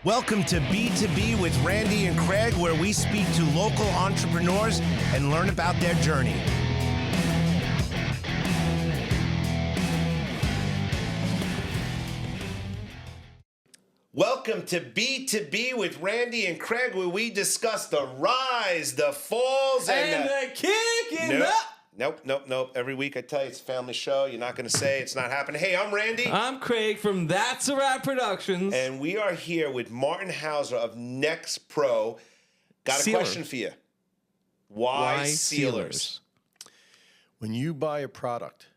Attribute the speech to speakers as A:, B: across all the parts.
A: Welcome to B2B with Randy and Craig, where we speak to local entrepreneurs and learn about their journey. Welcome to B2B with Randy and Craig, where we discuss the rise, the falls,
B: and the kicking up.
A: Nope. Every week I tell you it's a family show. You're not going to say it's not happening. Hey, I'm Randy.
B: I'm Craig from That's a Wrap Productions.
A: And we are here with Martin Hauser of NexPro. Got a question for you. Why sealers?
C: When you buy a product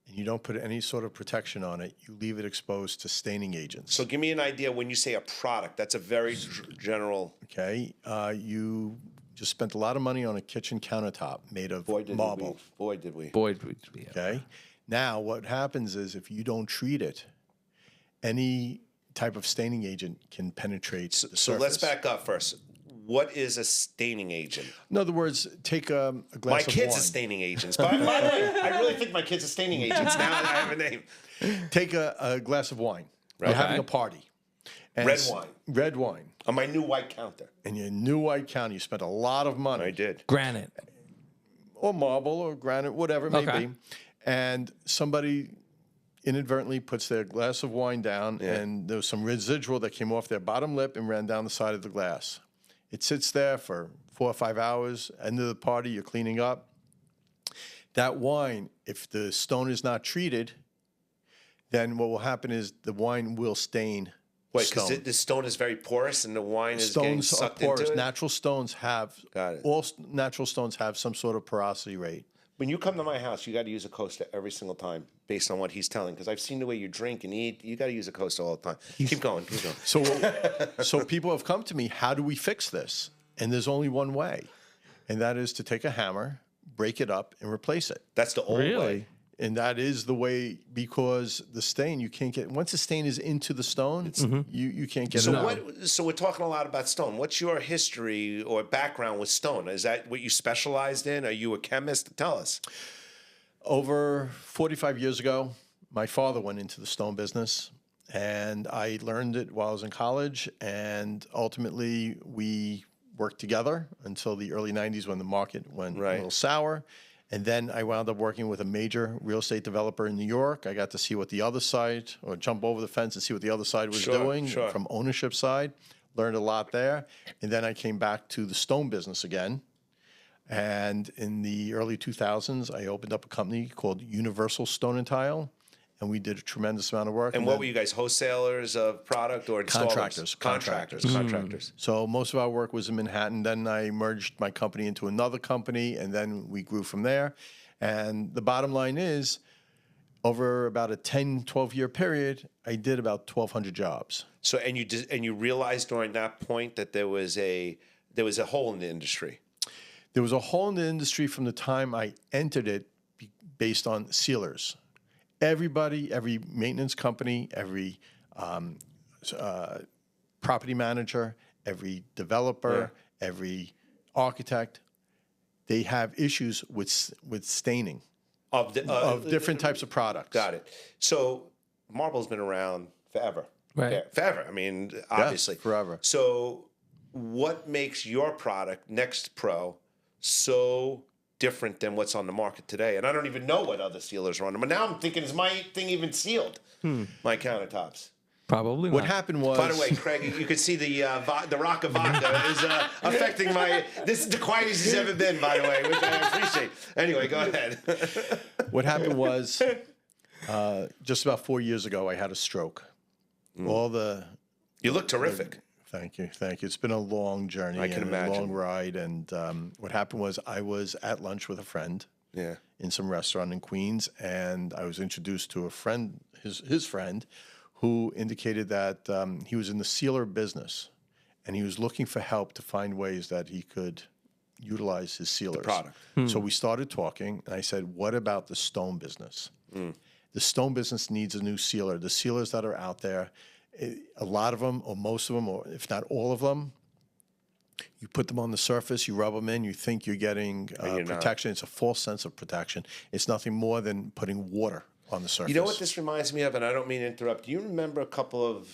C: and you don't put any sort of protection on it, you leave it exposed to staining agents.
A: So give me an idea when you say a product. That's a very general.
C: Okay. You just spent a lot of money on a kitchen countertop made of marble.
A: Boy, did we.
C: Okay. Now, what happens is if you don't treat it, any type of staining agent can penetrate the surface.
A: So let's back up first. What is a staining agent?
C: In other words, take a glass of wine.
A: My kid's a staining agent. By the way, I really think my kid's a staining agent now that I have a name.
C: Take a glass of wine. Right. You're having a party. And Red wine.
A: On my new white counter.
C: And your new white counter, you spent a lot of money.
A: I did.
B: Granite.
C: Or marble or granite, whatever it may be. And somebody inadvertently puts their glass of wine down, and there was some residual that came off their bottom lip and ran down the side of the glass. It sits there for 4 or 5 hours. End of the party, you're cleaning up. That wine, if the stone is not treated, then what will happen is the wine will stain.
A: Wait, because the stone is very porous and the wine is getting sucked into it?
C: Natural stones have, all natural stones have some sort of porosity rate.
A: When you come to my house, you got to use a coaster every single time based on what he's telling. Because I've seen the way you drink and eat. You got to use a coaster all the time. Keep going.
C: So people have come to me, how do we fix this? And there's only one way. And that is to take a hammer, break it up, and replace it.
A: That's the old way.
C: And that is the way, because the stain, you can't get, once the stain is into the stone, you can't get it out.
A: So we're talking a lot about stone. What's your history or background with stone? Is that what you specialized in? Are you a chemist? Tell us.
C: Over 45 years ago, my father went into the stone business, and I learned it while I was in college, and ultimately we worked together until the early 90s when the market went a little sour. And then I wound up working with a major real estate developer in New York. I got to see what the other side, or jump over the fence and see what the other side was doing from ownership side. Learned a lot there. And then I came back to the stone business again. And in the early 2000s, I opened up a company called Universal Stone and Tile. And we did a tremendous amount of work.
A: And what were you guys, wholesalers of product or
C: installers?
A: Contractors.
C: So most of our work was in Manhattan. Then I merged my company into another company, and then we grew from there. And the bottom line is, over about a 10, 12-year period, I did about 1,200 jobs.
A: So and you realized during that point that there was a hole in the industry.
C: There was a hole in the industry from the time I entered it, based on sealers. Everybody, every maintenance company, every property manager, every developer, every architect, they have issues with staining of different types of products.
A: Got it. So marble's been around forever. Right. Forever. I mean, obviously.
C: Forever.
A: So what makes your product, NexPro, so different than what's on the market today? And I don't even know what other sealers are on them. But now I'm thinking, is my thing even sealed? My countertops.
B: Probably not.
C: What happened was...
A: By the way, Craig, you could see the rock of vodka is affecting my... This is the quietest he's ever been, by the way, which I appreciate. Anyway, go ahead.
C: What happened was, just about 4 years ago, I had a stroke.
A: You look terrific.
C: Thank you. It's been a long journey.
A: I can imagine.
C: A long ride. And what happened was I was at lunch with a friend in some restaurant in Queens, and I was introduced to a friend, his friend, who indicated that he was in the sealer business, and he was looking for help to find ways that he could utilize his sealers.
A: The product.
C: So we started talking, and I said, what about the stone business? The stone business needs a new sealer. The sealers that are out there, a lot of them, or most of them, or if not all of them, you put them on the surface, you rub them in, you think you're getting protection. It's a false sense of protection. It's nothing more than putting water on the surface.
A: You know what this reminds me of, and I don't mean to interrupt. Do you remember a couple of,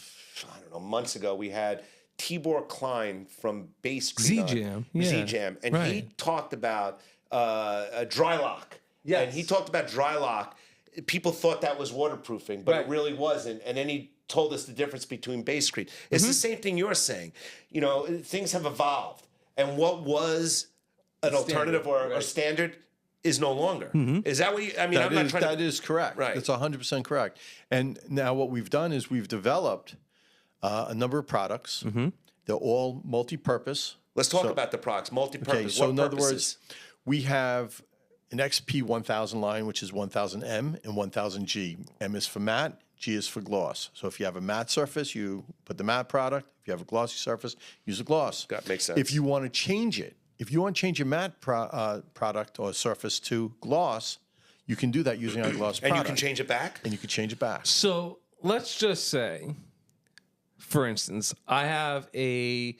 A: months ago, we had Tibor Klein from Bay Street.
B: Z-Jam, yeah.
A: Z-Jam. And he
B: Right.
A: talked about a dry lock.
B: Yes.
A: And he talked about dry lock. People thought that was waterproofing, but
B: Right.
A: it really wasn't. And then he told us the difference between Basscrete. It's the same thing you're saying. You know, things have evolved. And what was an alternative or
B: right.
A: standard is no longer. Is that what you, I mean, I'm not trying to.
C: That is correct.
A: Right.
C: It's 100% correct. And now what we've done is we've developed a number of products. They're all multi-purpose.
A: Let's talk about the products, multi-purpose.
C: Okay, so
A: what
C: in other
A: purposes?
C: words, we have an XP 1000 line, which is 1000M and 1000G. M is for matte, G is for gloss. So if you have a matte surface, you put the matte product. If you have a glossy surface, use a gloss.
A: That makes sense.
C: If you want to change it, if you want to change your matte product or surface to gloss, you can do that using our gloss
A: and
C: product.
A: you can change it back?
C: And you can change it back.
B: So let's just say, for instance, I have a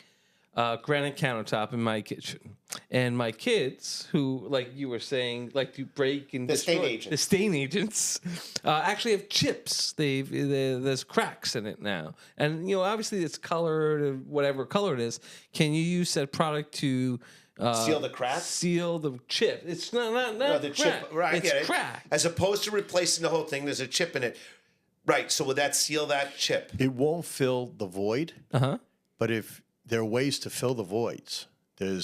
B: granite countertop in my kitchen, and my kids, who, like you were saying, like to break and
A: The stain
B: destroy-
A: agents.
B: the stain agents, actually have chips. There's cracks in it now, and you know, obviously it's colored, whatever color it is. Can you use that product to
A: Seal the cracks?
B: seal the chip? It's not
A: No, the
B: crack.
A: chip, right? I
B: It's
A: get it.
B: crack.
A: As opposed to replacing the whole thing, there's a chip in it. Right. So would that seal that chip?
C: It won't fill the void,
B: Uh-huh.
C: but if there are ways to fill the voids, there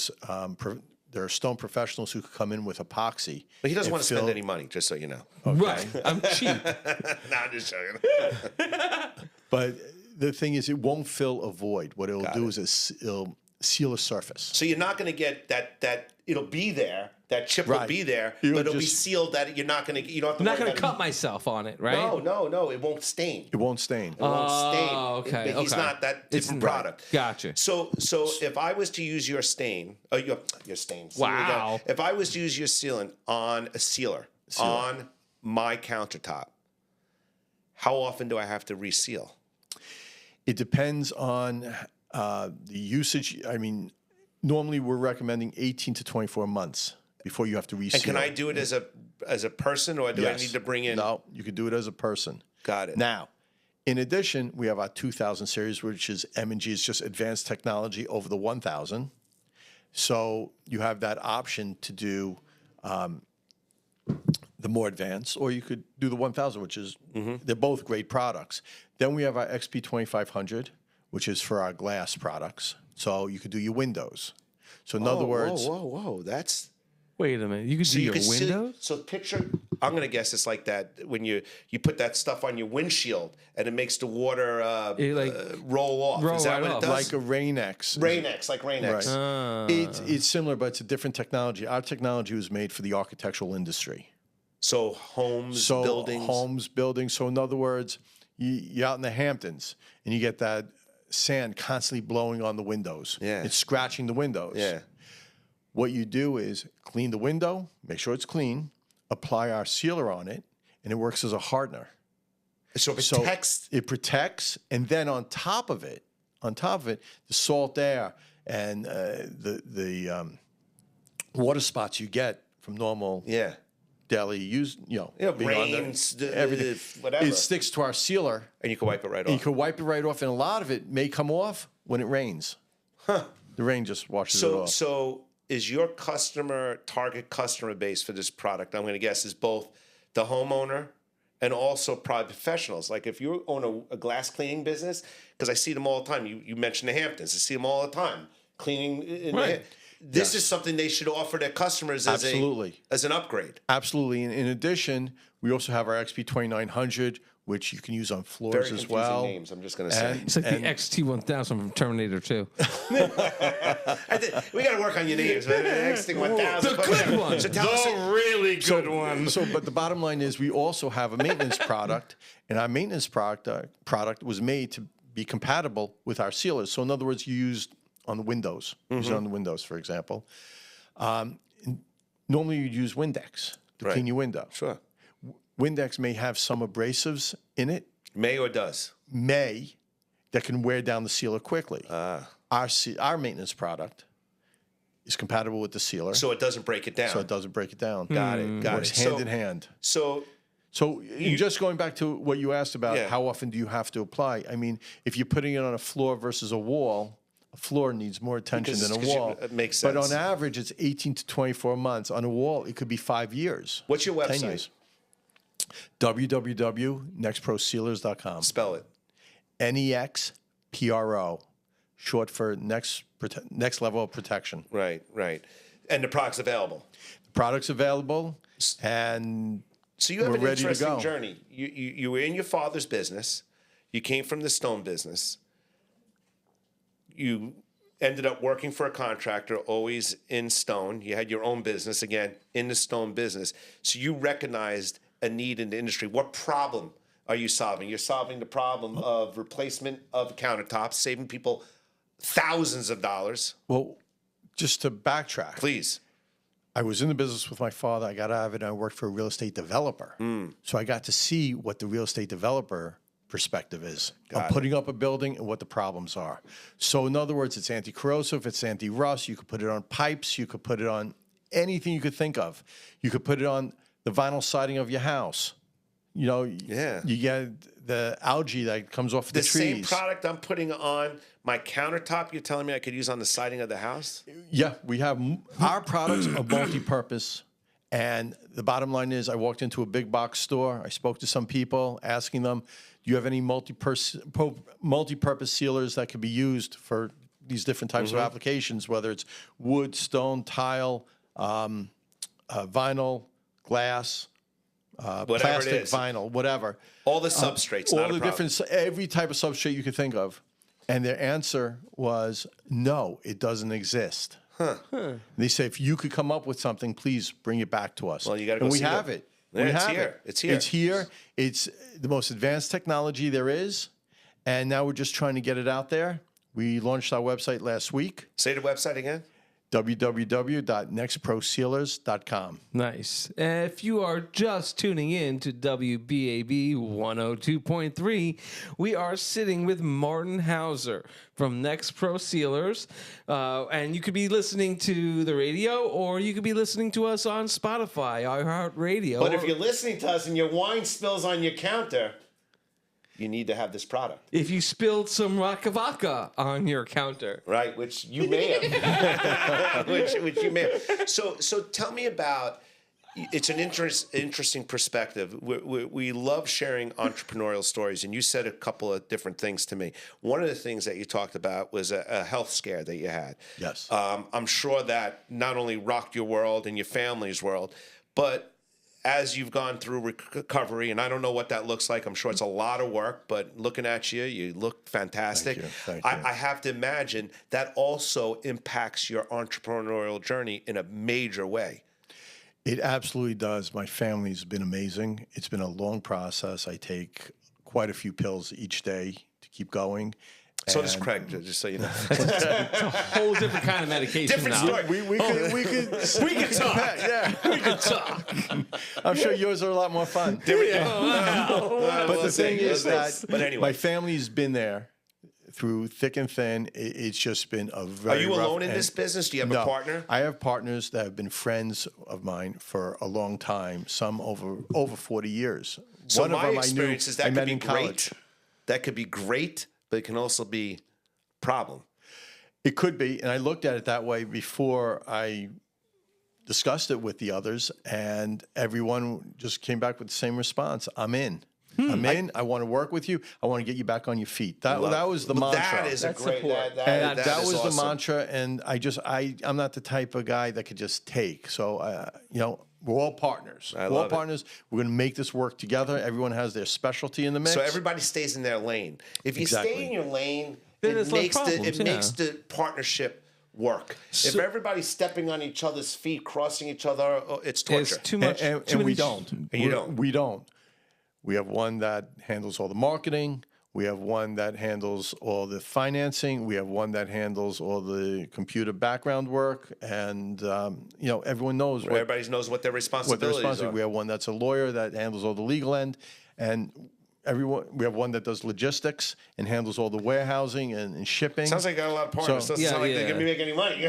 C: are stone professionals who could come in with epoxy.
A: But he doesn't
C: and
A: want to spend
C: fill-
A: any money, just so you know.
B: Right. I'm cheap.
A: No, I'm just joking.
C: But the thing is, it won't fill a void. What it'll do
A: it.
C: is it'll seal a surface.
A: So you're not going to get that. It'll be there. That chip will
C: Right.
A: be there,
C: You'll
A: but it'll be
C: just-
A: sealed. That you're not going to. You don't have to.
B: I'm not
A: worry
B: going to
A: about
B: cut myself on it, right?
A: No. It won't stain.
C: It won't stain.
A: It won't stain.
B: okay,
A: But he's
B: okay.
A: not that
B: It's
A: different
B: right.
A: product.
B: Gotcha.
A: So if I was to use your stain, your stain. See,
B: Wow.
A: if I was to use your sealant on a sealer on my countertop, how often do I have to reseal?
C: It depends on the usage. I mean, normally we're recommending 18 to 24 months before you have to reseal.
A: And can I do it as a person, or do
C: Yes.
A: I need to bring in?
C: No, you could do it as a person.
A: Got it.
C: Now, in addition, we have our 2000 series, which is M&G. It's just advanced technology over the 1000. So you have that option to do the more advanced, or you could do the 1000, which is, they're both great products. Then we have our XP 2500, which is for our glass products. So you could do your windows. So in other words,
A: whoa, that's.
B: Wait a minute. You could do your windows?
A: So picture, I'm going to guess it's like that when you put that stuff on your windshield and it makes the water roll off.
B: roll
A: Is that
B: right
A: what
B: off.
A: it does?
C: like a Rain-X.
A: Rain-X, like Rain-X.
C: Right. It's similar, but it's a different technology. Our technology was made for the architectural industry.
A: So homes,
C: So
A: buildings.
C: homes, buildings. So in other words, you're out in the Hamptons and you get that sand constantly blowing on the windows.
A: Yeah.
C: It's scratching the windows.
A: Yeah.
C: What you do is clean the window, make sure it's clean, apply our sealer on it, and it works as a hardener.
A: So it
C: So
A: protects.
C: it protects, and then on top of it, the salt air and the water spots you get from normal
A: Yeah.
C: daily use, being on there,
A: Rains,
C: everything,
A: whatever.
C: it sticks to our sealer.
A: And you can wipe it right
C: You
A: off.
C: can wipe it right off, and a lot of it may come off when it rains. The rain just washes it off.
A: So is your target customer base for this product, I'm going to guess, is both the homeowner and also probably professionals. Like if you own a glass cleaning business, because I see them all the time. You mentioned the Hamptons. I see them all the time cleaning.
B: Right.
A: This is something they should offer their customers as
C: Absolutely.
A: as an upgrade.
C: Absolutely. And in addition, we also have our XP 2900, which you can use on floors
A: Very
C: as
A: confusing
C: well.
A: names, I'm just going to say.
B: It's like the XT1000 from Terminator 2.
A: We got to work on your names. Man. XT1000.
B: The good one.
A: So tell us.
B: really good one.
C: But the bottom line is we also have a maintenance product, and our maintenance product was made to be compatible with our sealers. So in other words, you use on the windows. Use it on the windows, for example. Normally you'd use Windex to
A: Right.
C: clean your window.
A: Sure.
C: Windex may have some abrasives in it,
A: May or does.
C: that can wear down the sealer quickly. Our maintenance product is compatible with the sealer,
A: So it doesn't break it down.
C: so it doesn't break it down.
A: Got it. Got
C: Works
A: it.
C: hand in hand.
A: So
C: So just going back to what you asked about,
A: Yeah.
C: how often do you have to apply? I mean, if you're putting it on a floor versus a wall, A floor needs more attention than a
A: 'cause
C: wall.
A: it makes
C: But
A: sense.
C: on average, it's 18 to 24 months. On a wall, it could be 5 years.
A: What's your
C: 10
A: website?
C: years. www.nexprosealers.com.
A: Spell it.
C: NEXPRO, short for next level of protection.
A: Right. And the product's available.
C: The product's available, and
A: So you have
C: we're
A: an
C: ready to
A: interesting
C: go.
A: journey. You were in your father's business. You came from the stone business. You ended up working for a contractor, always in stone. You had your own business, again, in the stone business. So you recognized a need in the industry. What problem are you solving? You're solving the problem of replacement of countertops, saving people thousands of dollars.
C: Well, just to backtrack,
A: Please.
C: I was in the business with my father. I got out of it, and I worked for a real estate developer. So I got to see what the real estate developer perspective is on putting up a building and what the problems are. So in other words, it's anti-corrosive, it's anti-rust. You could put it on pipes. You could put it on anything you could think of. You could put it on the vinyl siding of your house. You know, you get the algae that comes off the trees.
A: The same product I'm putting on my countertop, you're telling me I could use on the siding of the house?
C: Yeah, we have our products are multi-purpose. And the bottom line is I walked into a big box store. I spoke to some people asking them, do you have any multi-purpose sealers that could be used for these different types of applications, whether it's wood, stone, tile, vinyl, glass, plastic,
A: it is.
C: vinyl, whatever.
A: All the substrates,
C: all
A: not
C: the
A: a problem.
C: different, every type of substrate you could think of. And their answer was, no, it doesn't exist. They say, if you could come up with something, please bring it back to us.
A: Well, you got to go
C: and we
A: see
C: have
A: it.
C: it.
A: Yeah,
C: we
A: it's
C: have
A: here.
C: it.
A: It's here.
C: It's here. It's the most advanced technology there is. And now we're just trying to get it out there. We launched our website last week,
A: Say the website again.
C: www.nexprosealers.com.
B: Nice. If you are just tuning in to WBAB 102.3, we are sitting with Martin Hauser from NexPro Sealers. And you could be listening to the radio, or you could be listening to us on Spotify, iHeartRadio.
A: But if you're listening to us and your wine spills on your counter, you need to have this product.
B: if you spilled some Rakavaka on your counter.
A: Right, which you may have. which you may have. So tell me about, it's an interesting perspective. We love sharing entrepreneurial stories, and you said a couple of different things to me. One of the things that you talked about was a health scare that you had.
C: Yes.
A: I'm sure that not only rocked your world and your family's world, but as you've gone through recovery, and I don't know what that looks like. I'm sure it's a lot of work, but looking at you, you look fantastic.
C: Thank you.
A: I have to imagine that also impacts your entrepreneurial journey in a major way.
C: It absolutely does. My family's been amazing. It's been a long process. I take quite a few pills each day to keep going.
A: So does Craig, just so you know.
B: It's a whole different kind of medication
A: Different
B: now.
A: story.
C: We could
A: talk.
C: Yeah,
B: We could talk.
C: I'm sure yours are a lot more fun. But the thing is that
A: But anyway.
C: my family's been there through thick and thin. It's just been a very
A: Are you
C: rough
A: alone in
C: end.
A: this business? Do you have
C: No,
A: a partner?
C: I have partners that have been friends of mine for a long time, some over 40 years.
A: So
C: One of
A: my
C: them
A: experience is
C: I
A: that
C: met
A: could be
C: in
A: great.
C: college.
A: That could be great, but it can also be problem.
C: It could be, and I looked at it that way before I discussed it with the others, and everyone just came back with the same response. I'm in. I'm in. I want to work with you. I want to get you back on your feet. That was the mantra.
A: That is
B: That's
A: a great.
B: support.
C: And that
A: is
C: was
A: awesome.
C: the mantra, and I'm not the type of guy that could just take. So, we're all partners. We're all
A: love it.
C: partners. We're going to make this work together. Everyone has their specialty in the mix.
A: So everybody stays in their lane. If you
C: Exactly.
A: stay in your lane,
B: Then
A: it
B: there's less
A: makes
B: problems,
A: makes the partnership work. If everybody's stepping on each other's feet, crossing each other, it's torture.
B: It's too much.
C: and
B: too
C: we
B: many-
C: don't.
A: And you don't.
C: We don't. We have one that handles all the marketing. We have one that handles all the financing. We have one that handles all the computer background work. And, everyone knows
A: Everybody knows what their
C: what the
A: responsibilities
C: responsibility.
A: are.
C: We have one that's a lawyer that handles all the legal end. And we have one that does logistics and handles all the warehousing and shipping.
A: Sounds like you got a lot of partners.
C: So-
A: Doesn't sound like they're
B: Yeah.
A: going to be making any money.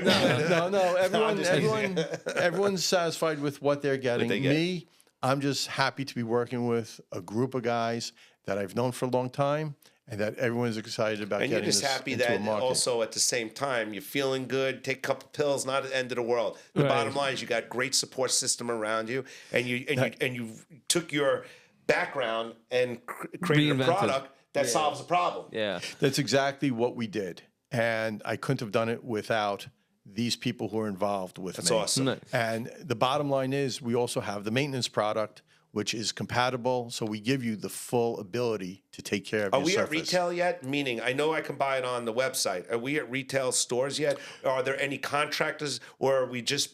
C: No.
A: I'm just kidding.
C: Everyone's satisfied with what they're getting.
A: they get.
C: Me, I'm just happy to be working with a group of guys that I've known for a long time, and that everyone's excited about
A: And you're
C: getting
A: just
C: this
A: happy
C: into a
A: that
C: market.
A: also at the same time you're feeling good. Take a couple pills, not the end of the world. The
B: Right.
A: bottom line is you got great support system around you, and you took your background and created
B: Reinvented.
A: a product that solves a problem.
B: Yeah.
C: That's exactly what we did. And I couldn't have done it without these people who are involved with
A: That's
C: me.
A: awesome.
B: Nice.
C: And the bottom line is we also have the maintenance product, which is compatible. So we give you the full ability to take care of
A: Are
C: your
A: we
C: surface.
A: at retail yet? Meaning, I know I can buy it on the website. Are we at retail stores yet? Are there any contractors, or are we just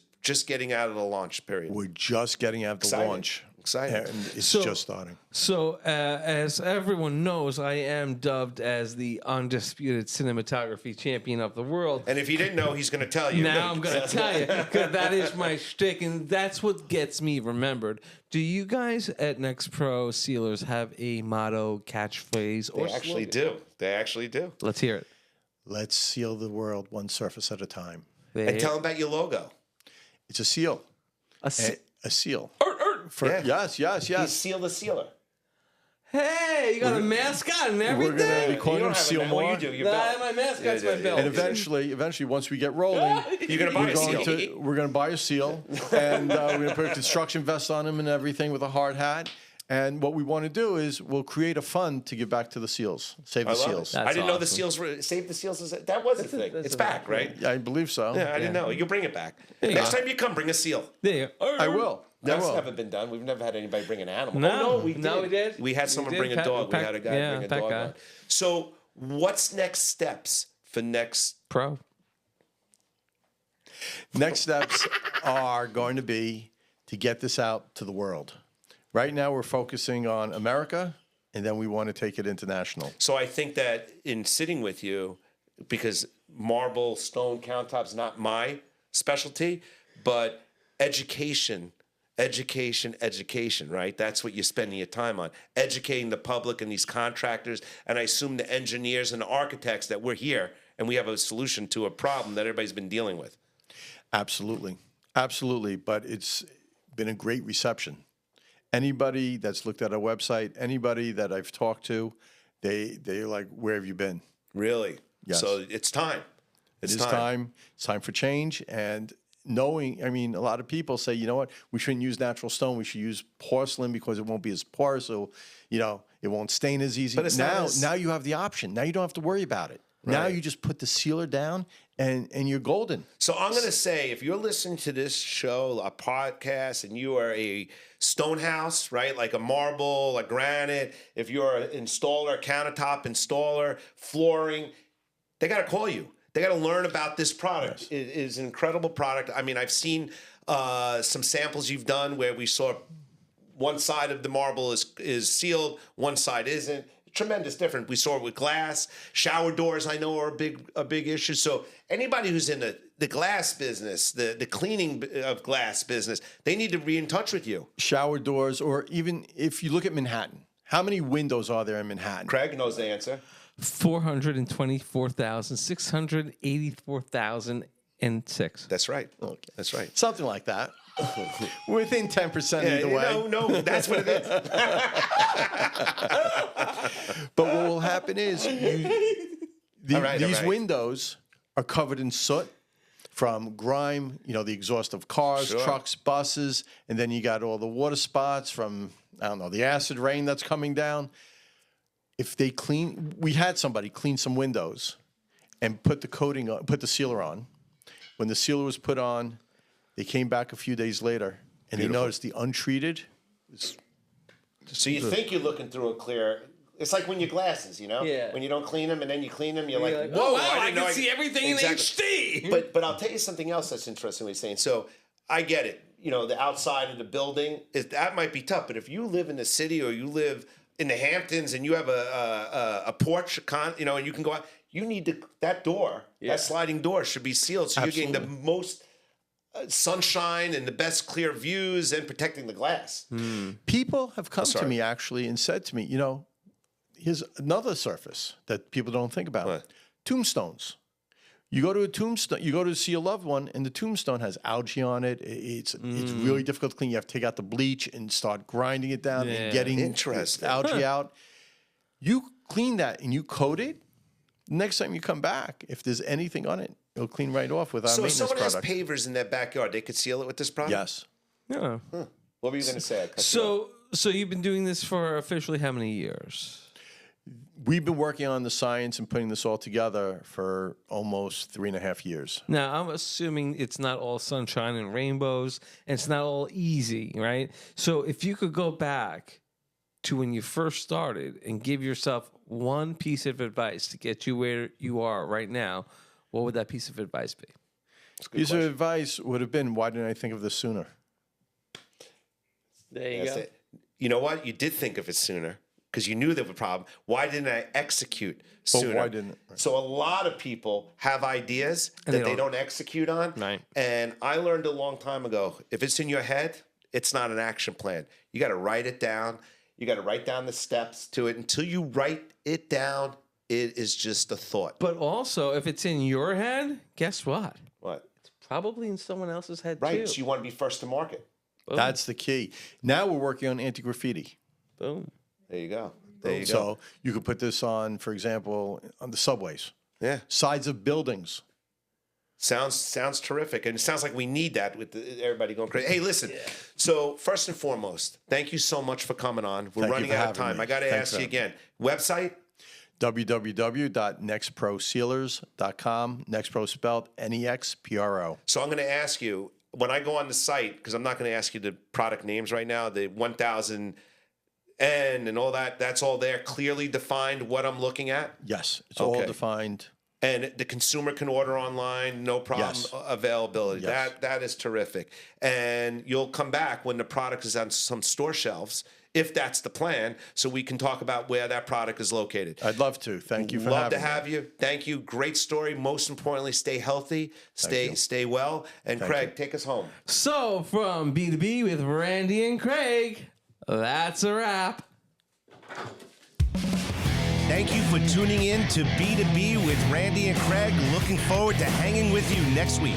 A: getting out of the launch period?
C: We're just getting out the
A: Exciting.
C: launch.
A: Exciting.
C: And it's
B: So-
C: just starting.
B: So, as everyone knows, I am dubbed as the undisputed cinematography champion of the world.
A: And if you didn't know, he's going to tell you.
B: Now I'm going to tell you, because that is my shtick, and that's what gets me remembered. Do you guys at NexPro Sealers have a motto, catchphrase, or
A: They actually
B: slogan?
A: do. They actually do.
B: Let's hear it.
C: Let's seal the world one surface at a time.
A: And tell them about your logo.
C: It's a seal. A seal. For,
A: Yeah.
C: Yes.
A: You seal the sealer.
B: Hey, you got a mascot and everything?
C: We're going to be
A: You
C: calling
A: don't
C: him
A: have
C: Seal
A: a, well,
C: More.
A: you do. Your
B: Nah,
A: belt.
B: my mascot's
A: Yeah,
B: my belt.
C: And eventually, once we get rolling,
A: You're going to buy a seal.
C: we're going to buy a seal, and we're going to put a construction vest on him and everything with a hard hat. And what we want to do is we'll create a fund to give back to the seals, save the
A: I love
C: seals.
A: it. I
B: That's
A: didn't know the
B: awesome.
A: seals were Save the Seals. That was a thing.
B: that's
A: It's
B: a
A: back, right?
C: Yeah, I believe so.
A: Yeah, I didn't know. You bring it back. Next time you come, bring a seal.
B: There you go.
C: I will.
A: That's never been done. We've never had anybody bring an animal.
B: No.
A: Oh, no, we did.
B: No, we did.
A: We had
B: We
A: someone
B: did.
A: bring a
B: Pet-
A: dog.
B: pet-
A: We had a guy
B: yeah,
A: bring a
B: pet
A: dog
B: guy.
A: on. So what's next steps for next?
B: Pro.
C: Next steps are going to be to get this out to the world. Right now, we're focusing on America, and then we want to take it international.
A: So I think that in sitting with you, because marble, stone, countertops not my specialty, but education, right? That's what you're spending your time on, educating the public and these contractors, and I assume the engineers and the architects that we're here and we have a solution to a problem that everybody's been dealing with.
C: Absolutely. But it's been a great reception. Anybody that's looked at our website, anybody that I've talked to, they're like, where have you been?
A: Really?
C: Yes.
A: So it's time.
C: It is time. It's time for change. And knowing, I mean, a lot of people say, you know what, we shouldn't use natural stone. We should use porcelain because it won't be as porous. So, it won't stain as easy.
A: But it's
C: now you have the option. Now you don't have to worry about it. Now
A: Right.
C: you just put the sealer down and you're golden.
A: So I'm going to say, if you're listening to this show, a podcast, and you are a stone house, right, like a marble, a granite, if you're an installer, countertop installer, flooring, they got to call you. They got to learn about this product. It is an incredible product. I mean, I've seen some samples you've done where we saw one side of the marble is sealed, one side isn't. Tremendous difference. We saw it with glass. Shower doors, I know, are a big issue. So anybody who's in the glass business, the cleaning of glass business, they need to be in touch with you.
C: Shower doors, or even if you look at Manhattan, how many windows are there in Manhattan?
A: Craig knows the answer.
B: 424,684,006.
A: That's right.
C: Okay.
A: That's right.
C: Something like that. Within 10% either way.
A: No, that's what it is.
C: But what will happen is these
A: All right.
C: windows are covered in soot from grime, the exhaust of cars,
A: Sure.
C: trucks, buses, and then you got all the water spots from, the acid rain that's coming down. If they we had somebody clean some windows and put the coating on, put the sealer on. When the sealer was put on, they came back a few days later and they noticed the untreated.
A: So you think you're looking through a clear. It's like when your glasses,
B: Yeah.
A: when you don't clean them and then you clean them, you're
B: You're
A: like,
B: like,
A: whoa,
B: oh, wow, I
A: didn't know
B: can see everything in HD.
A: But I'll tell you something else that's interesting what you're saying. So I get it. The outside of the building, that might be tough. But if you live in the city or you live in the Hamptons and you have a porch, and you can go out, you need that door, that sliding door should be sealed. So you're getting the most sunshine and the best clear views and protecting the glass.
C: People have come to me actually and said to me, here's another surface that people don't think about.
A: What?
C: Tombstones. You go to a tombstone, you go to see a loved one, and the tombstone has algae on it. It's really difficult to clean. You have to take out the bleach and start grinding it down and getting
A: Interesting.
C: algae out. You clean that and you coat it, next time you come back, if there's anything on it, it'll clean right off with our
A: So if
C: maintenance
A: someone
C: product.
A: has pavers in their backyard, they could seal it with this product?
C: Yes.
B: Yeah.
A: What were you going to say? I cut you off.
B: So you've been doing this for officially how many years?
C: We've been working on the science and putting this all together for almost 3.5 years.
B: Now, I'm assuming it's not all sunshine and rainbows, and it's not all easy, right? So if you could go back to when you first started and give yourself one piece of advice to get you where you are right now, what would that piece of advice be?
C: Piece of advice would have been, why didn't I think of this sooner?
B: There you
A: That's
B: go.
A: it. You know what? You did think of it sooner because you knew there was a problem. Why didn't I execute sooner?
C: why didn't- right.
A: So a lot of people have ideas
B: And
A: that
B: they
A: they don't execute on.
B: Right.
A: And I learned a long time ago, if it's in your head, it's not an action plan. You got to write it down. You got to write down the steps to it. Until you write it down, it is just a thought.
B: But also, if it's in your head, guess what?
A: What?
B: It's probably in someone else's head
A: Right.
B: too.
A: So you want to be first to market.
B: Boom.
C: That's the key. Now we're working on anti-graffiti.
B: Boom.
A: There you go. There you go.
C: So you could put this on, for example, on the subways,
A: Yeah.
C: sides of buildings.
A: Sounds terrific, and it sounds like we need that with everybody going crazy. Hey, listen. So first and foremost, thank you so much for coming on. We're
C: Thank you
A: running
C: for
A: out of
C: having
A: time.
C: me.
A: I got to
C: Thanks
A: ask
C: for
A: you
C: having
A: again. Website?
C: www.nexprosealers.com. Nexpro spelled NEXPRO.
A: So I'm going to ask you when I go on the site, because I'm not going to ask you the product names right now. The 1000N and all that. That's all there, clearly defined. What I'm looking at,
C: Yes, it's all
A: Okay.
C: defined.
A: and the consumer can order online, no problem.
C: Yes.
A: Availability.
C: Yes.
A: That is terrific. And you'll come back when the product is on some store shelves, if that's the plan, so we can talk about where that product is located.
C: I'd love to. Thank you for
A: Love
C: having
A: to
C: me.
A: have you. Thank you. Great story. Most importantly, stay healthy, stay well. And
C: Thank
A: Craig,
C: you.
A: take us home.
B: So from B2B with Randy and Craig, that's a wrap.
D: Thank you for tuning in to B2B with Randy and Craig. Looking forward to hanging with you next week.